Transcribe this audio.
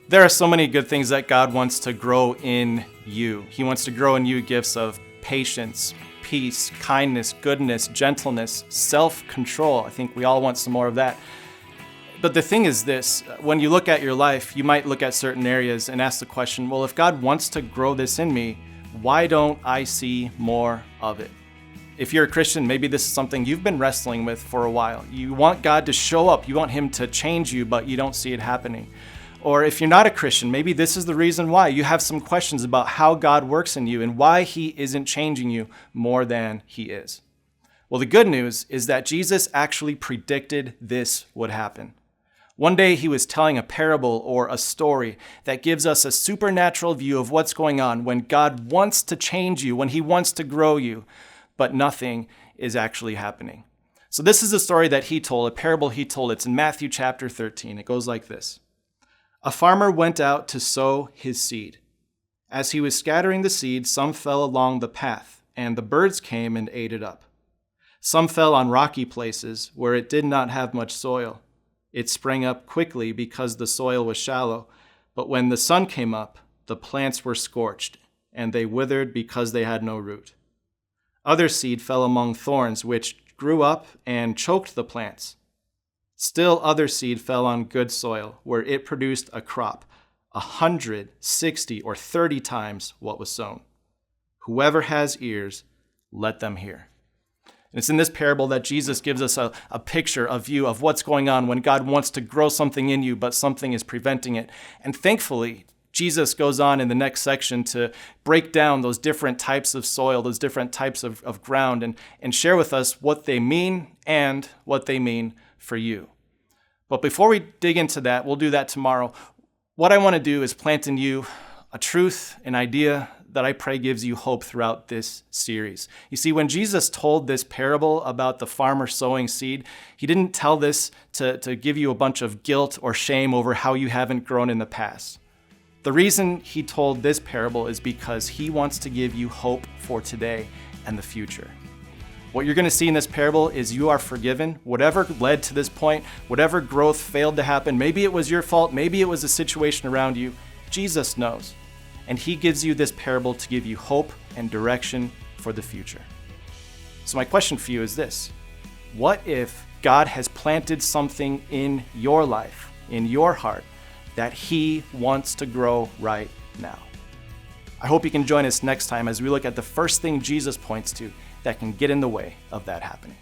There are so many good things that God wants to grow in you. He wants to grow in you gifts of patience, peace, kindness, goodness, gentleness, self-control. I think we all want some more of that. But the thing is this, when you look at your life, you might look at certain areas and ask the question, well, if God wants to grow this in me, why don't I see more of it? If you're a Christian, maybe this is something you've been wrestling with for a while. You want God to show up, you want Him to change you, but you don't see it happening. Or if you're not a Christian, maybe this is the reason why. You have some questions about how God works in you and why He isn't changing you more than He is. Well, the good news is that Jesus actually predicted this would happen. One day He was telling a parable or a story that gives us a supernatural view of what's going on when God wants to change you, when He wants to grow you, but nothing is actually happening. So this is a story that He told, a parable He told. It's in Matthew chapter 13. It goes like this. A farmer went out to sow his seed. As he was scattering the seed, some fell along the path, and the birds came and ate it up. Some fell on rocky places where it did not have much soil. It sprang up quickly because the soil was shallow, but when the sun came up, the plants were scorched, and they withered because they had no root. Other seed fell among thorns, which grew up and choked the plants. Still other seed fell on good soil, where it produced a crop, 100, 60, or 30 times what was sown. Whoever has ears, let them hear. And it's in this parable that Jesus gives us a picture, a view of what's going on when God wants to grow something in you, but something is preventing it. And thankfully, Jesus goes on in the next section to break down those different types of soil, those different types of ground, and share with us what they mean and what they mean for you. But before we dig into that, we'll do that tomorrow. What I want to do is plant in you a truth, an idea that I pray gives you hope throughout this series. You see, when Jesus told this parable about the farmer sowing seed, He didn't tell this to give you a bunch of guilt or shame over how you haven't grown in the past. The reason He told this parable is because He wants to give you hope for today and the future. What you're going to see in this parable is you are forgiven. Whatever led to this point, whatever growth failed to happen, maybe it was your fault, maybe it was a situation around you, Jesus knows. And He gives you this parable to give you hope and direction for the future. So my question for you is this: what if God has planted something in your life, in your heart, that He wants to grow right now? I hope you can join us next time as we look at the first thing Jesus points to that can get in the way of that happening.